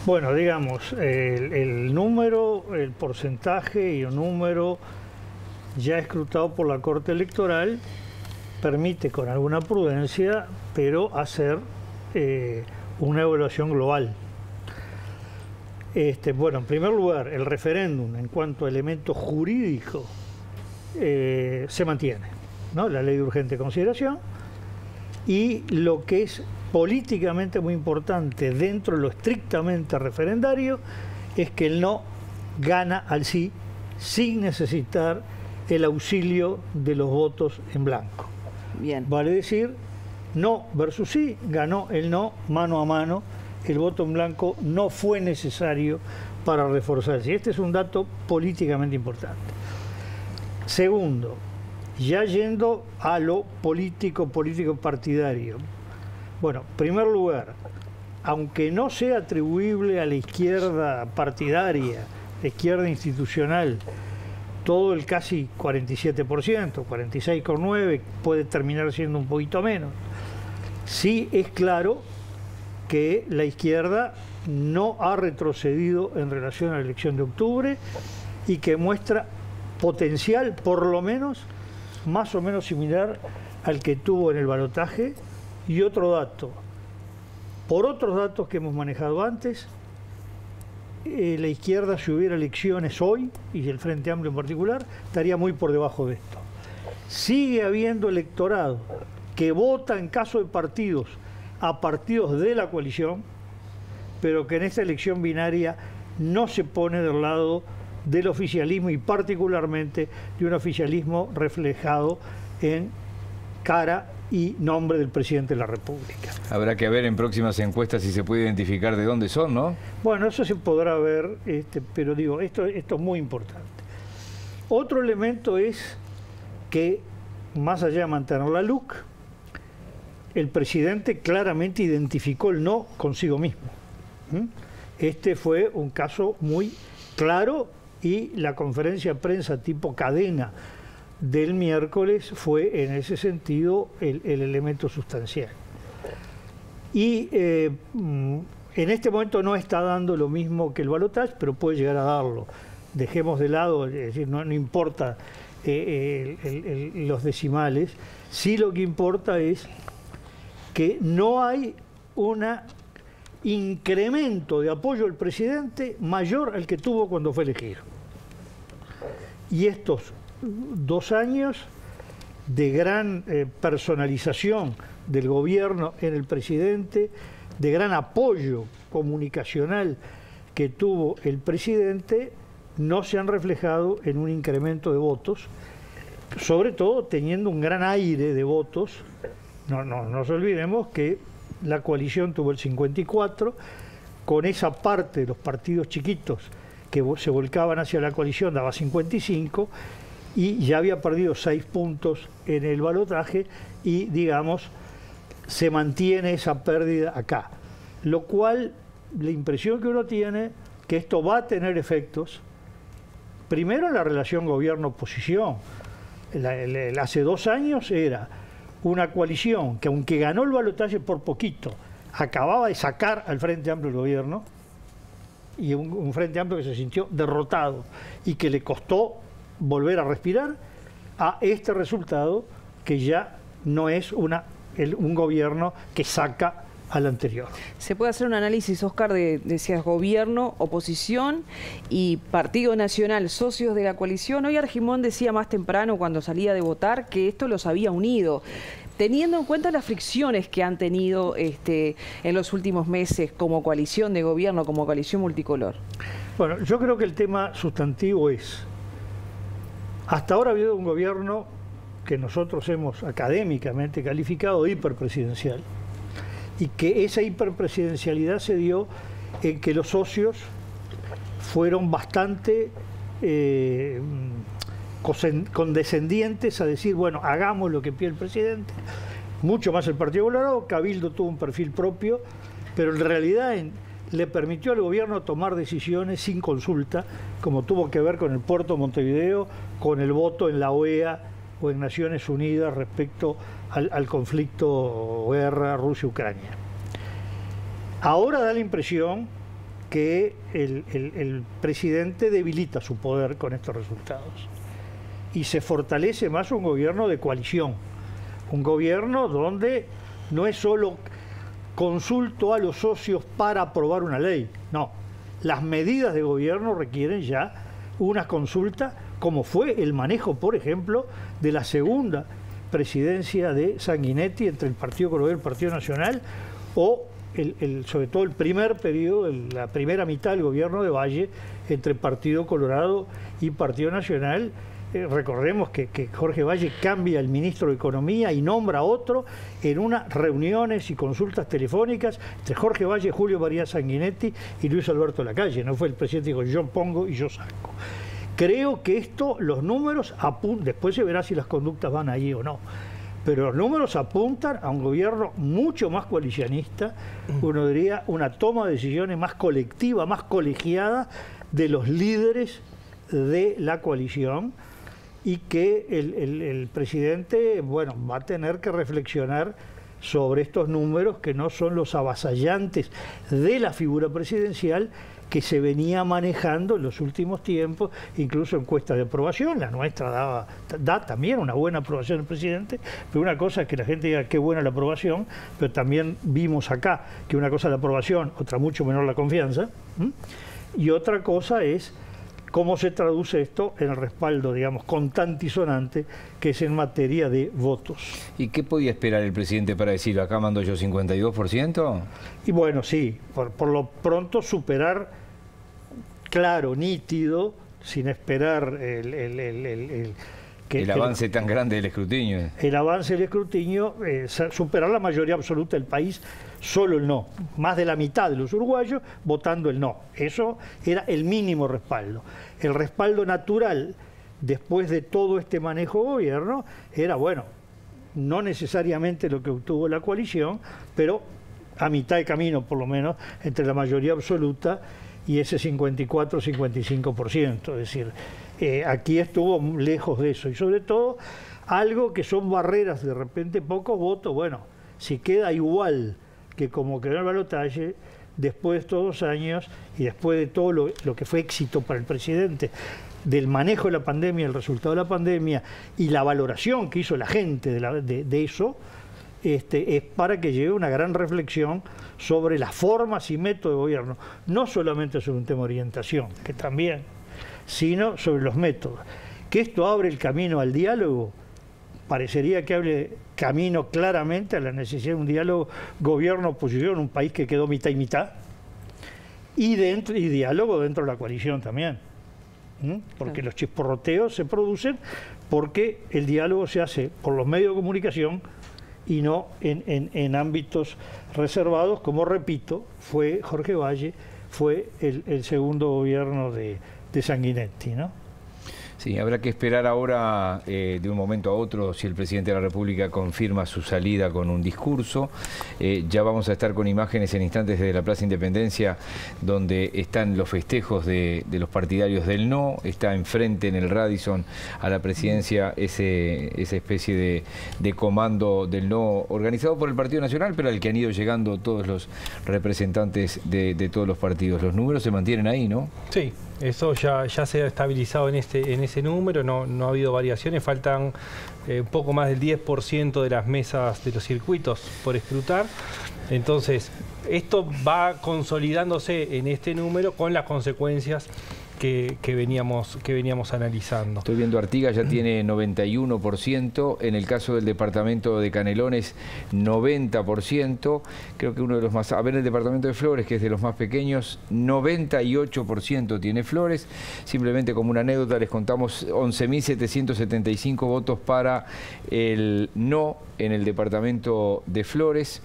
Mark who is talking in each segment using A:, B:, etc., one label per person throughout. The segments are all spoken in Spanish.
A: Bueno, digamos, el número, el porcentaje y un número ya escrutado por la Corte Electoral permite con alguna prudencia, pero hacer una evaluación global. Bueno, en primer lugar, el referéndum en cuanto a elemento jurídico se mantiene, ¿no? La ley de urgente consideración, y lo que es políticamente muy importante dentro de lo estrictamente referendario es que el no gana al sí sin necesitar el auxilio de los votos en blanco.
B: Bien.
A: Vale decir, no versus sí, ganó el no mano a mano, el voto en blanco no fue necesario para reforzarse. Y este es un dato políticamente importante. Segundo, ya yendo a lo político partidario. Bueno, en primer lugar, aunque no sea atribuible a la izquierda partidaria, la izquierda institucional, todo el casi 47%, 46,9%, puede terminar siendo un poquito menos. Sí es claro que la izquierda no ha retrocedido en relación a la elección de octubre y que muestra potencial, por lo menos, más o menos similar al que tuvo en el balotaje. Y otro dato, por otros datos que hemos manejado antes, la izquierda, si hubiera elecciones hoy, y el Frente Amplio en particular, estaría muy por debajo de esto. Sigue habiendo electorado que vota en caso de partidos a partidos de la coalición, pero que en esta elección binaria no se pone del lado del oficialismo y particularmente de un oficialismo reflejado en cara y nombre del presidente de la República.
C: Habrá que ver en próximas encuestas si se puede identificar de dónde son, ¿no?
A: Bueno, eso se podrá ver, pero digo, esto es muy importante. Otro elemento es que, más allá de mantener la LUC, el presidente claramente identificó el no consigo mismo. Este fue un caso muy claro y la conferencia de prensa tipo cadena del miércoles fue en ese sentido el elemento sustancial. Y en este momento no está dando lo mismo que el balotaje, pero puede llegar a darlo. Dejemos de lado, es decir, no importa los decimales, sí lo que importa es que no hay un incremento de apoyo al presidente mayor al que tuvo cuando fue elegido. Y estos 2 años de gran personalización del gobierno en el presidente, de gran apoyo comunicacional que tuvo el presidente, no se han reflejado en un incremento de votos, sobre todo teniendo un gran aire de votos. No nos olvidemos que la coalición tuvo el 54%, con esa parte de los partidos chiquitos que se volcaban hacia la coalición daba 55%, y ya había perdido 6 puntos en el balotaje y, digamos, se mantiene esa pérdida acá. Lo cual, la impresión que uno tiene, que esto va a tener efectos, primero en la relación gobierno-oposición. Hace 2 años era una coalición que, aunque ganó el balotaje por poquito, acababa de sacar al Frente Amplio del gobierno, y un Frente Amplio que se sintió derrotado y que le costó volver a respirar, a este resultado que ya no es un gobierno que saca al anterior.
B: Se puede hacer un análisis, Oscar, decías gobierno, oposición y Partido Nacional, socios de la coalición. Hoy Argimón decía más temprano, cuando salía de votar, que esto los había unido. Teniendo en cuenta las fricciones que han tenido en los últimos meses como coalición de gobierno, como coalición multicolor.
A: Bueno, yo creo que el tema sustantivo es, hasta ahora ha habido un gobierno que nosotros hemos académicamente calificado de hiperpresidencial, y que esa hiperpresidencialidad se dio en que los socios fueron bastante condescendientes a decir, bueno, hagamos lo que pide el presidente, mucho más el Partido Colorado. Cabildo tuvo un perfil propio, pero en realidad le permitió al gobierno tomar decisiones sin consulta, como tuvo que ver con el puerto de Montevideo, con el voto en la OEA o en Naciones Unidas respecto al conflicto, guerra Rusia-Ucrania. Ahora da la impresión que el presidente debilita su poder con estos resultados y se fortalece más un gobierno de coalición, un gobierno donde no es solo consulto a los socios para aprobar una ley, no, las medidas de gobierno requieren ya una consulta, como fue el manejo, por ejemplo, de la segunda presidencia de Sanguinetti entre el Partido Colorado y el Partido Nacional, o sobre todo el primer periodo, la primera mitad del gobierno de Valle entre Partido Colorado y Partido Nacional. Recordemos que Jorge Valle cambia el ministro de Economía y nombra a otro en unas reuniones y consultas telefónicas entre Jorge Valle, Julio María Sanguinetti y Luis Alberto Lacalle. No fue el presidente que dijo yo pongo y yo saco. Creo que esto, los números apuntan, después se verá si las conductas van ahí o no, pero los números apuntan a un gobierno mucho más coalicionista, uno diría una toma de decisiones más colectiva, más colegiada de los líderes de la coalición, y que el presidente, bueno, va a tener que reflexionar sobre estos números que no son los avasallantes de la figura presidencial que se venía manejando en los últimos tiempos, incluso encuestas de aprobación. La nuestra da también una buena aprobación del presidente, pero una cosa es que la gente diga qué buena la aprobación, pero también vimos acá que una cosa es la aprobación, otra mucho menor la confianza, y otra cosa es cómo se traduce esto en el respaldo, digamos, contante y sonante, que es en materia de votos.
C: ¿Y qué podía esperar el presidente para decir, acá mando yo 52%?
A: Y bueno, sí, por lo pronto superar, claro, nítido, sin esperar el
C: avance tan grande del escrutinio.
A: El avance del escrutinio, superar la mayoría absoluta del país, solo el no. Más de la mitad de los uruguayos votando el no. Eso era el mínimo respaldo. El respaldo natural, después de todo este manejo de gobierno, era, bueno, no necesariamente lo que obtuvo la coalición, pero a mitad de camino, por lo menos, entre la mayoría absoluta y ese 54-55%. Es decir, aquí estuvo lejos de eso. Y sobre todo, algo que son barreras, de repente pocos votos, bueno, si queda igual que como quedó el balotaje, después de estos 2 años y después de todo lo que fue éxito para el presidente, del manejo de la pandemia, el resultado de la pandemia y la valoración que hizo la gente de eso, es para que lleve una gran reflexión sobre las formas y métodos de gobierno, no solamente sobre un tema de orientación, que también, sino sobre los métodos. Que esto abre el camino al diálogo, parecería que abre camino claramente a la necesidad de un diálogo gobierno-oposición, un país que quedó mitad y mitad, y diálogo dentro de la coalición también. Porque los chisporroteos se producen porque el diálogo se hace por los medios de comunicación y no en ámbitos reservados, como repito, fue Jorge Valle, fue el segundo gobierno de Sanguinetti, ¿no?
C: Sí, habrá que esperar ahora de un momento a otro si el presidente de la República confirma su salida con un discurso. Ya vamos a estar con imágenes en instantes desde la Plaza Independencia, donde están los festejos de los partidarios del no. Está enfrente en el Radisson a la presidencia esa especie de comando del no organizado por el Partido Nacional, pero al que han ido llegando todos los representantes de todos los partidos. Los números se mantienen ahí, ¿no?
D: Sí. Eso ya se ha estabilizado en ese número, no ha habido variaciones, faltan un poco más del 10% de las mesas de los circuitos por escrutar. Entonces, esto va consolidándose en este número con las consecuencias que veníamos analizando.
C: Estoy viendo Artigas ya tiene 91%, en el caso del departamento de Canelones 90%, creo que uno de los más, a ver el departamento de Flores, que es de los más pequeños, 98% tiene Flores. Simplemente como una anécdota les contamos 11.775 votos para el no en el departamento de Flores.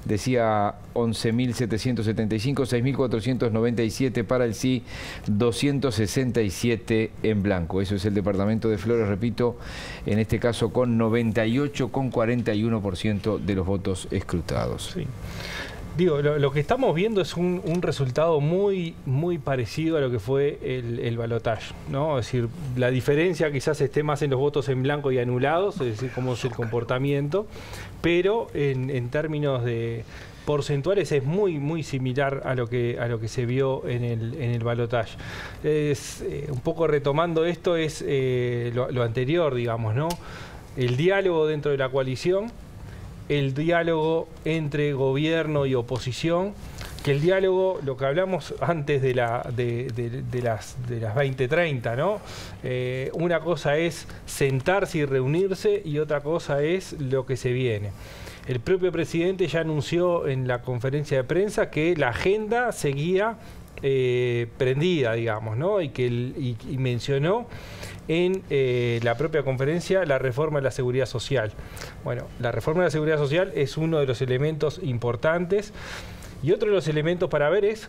C: Decía 11.775, 6.497 para el sí, 267 en blanco. Eso es el departamento de Flores, repito, en este caso con 98,41% de los votos escrutados.
D: Sí. Digo, lo que estamos viendo es un resultado muy parecido a lo que fue el balotaje, ¿no? Es decir, la diferencia quizás esté más en los votos en blanco y anulados, es decir, cómo es el comportamiento, pero en términos de porcentuales es muy similar a lo que se vio en el balotaje. Un poco retomando esto es lo anterior, digamos, ¿no? El diálogo dentro de la coalición, el diálogo entre gobierno y oposición, que el diálogo, lo que hablamos antes de las 20:30, ¿no? Una cosa es sentarse y reunirse y otra cosa es lo que se viene. El propio presidente ya anunció en la conferencia de prensa que la agenda seguía prendida, digamos, ¿no? Y mencionó en la propia conferencia la reforma de la seguridad social. Bueno, la reforma de la seguridad social es uno de los elementos importantes, y otro de los elementos para ver es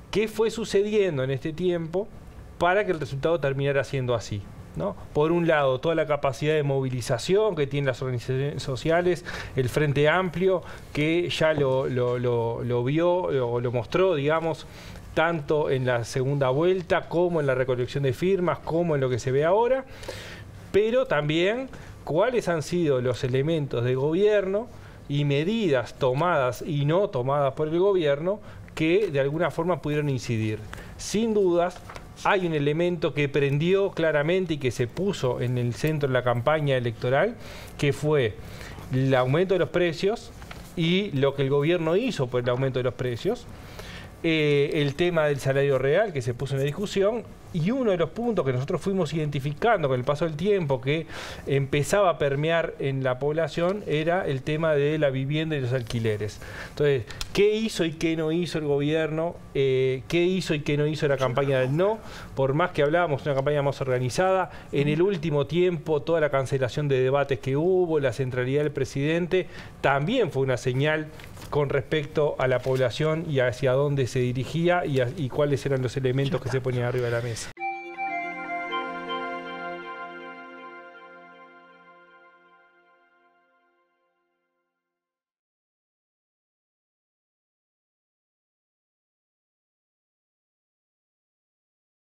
D: qué fue sucediendo en este tiempo para que el resultado terminara siendo así, ¿no? Por un lado, toda la capacidad de movilización que tienen las organizaciones sociales, el Frente Amplio, que ya lo vio o lo mostró, digamos, tanto en la segunda vuelta como en la recolección de firmas, como en lo que se ve ahora, pero también cuáles han sido los elementos de gobierno y medidas tomadas y no tomadas por el gobierno que de alguna forma pudieron incidir. Sin dudas, hay un elemento que prendió claramente y que se puso en el centro de la campaña electoral, que fue el aumento de los precios y lo que el gobierno hizo por el aumento de los precios, el tema del salario real que se puso en la discusión, y uno de los puntos que nosotros fuimos identificando con el paso del tiempo que empezaba a permear en la población era el tema de la vivienda y los alquileres. Entonces, ¿qué hizo y qué no hizo el gobierno? ¿Qué hizo y qué no hizo la campaña del no? Por más que hablábamos de una campaña más organizada, en el último tiempo toda la cancelación de debates que hubo, la centralidad del presidente, también fue una señal con respecto a la población y hacia dónde se dirigía y cuáles eran los elementos que se ponían arriba de la mesa.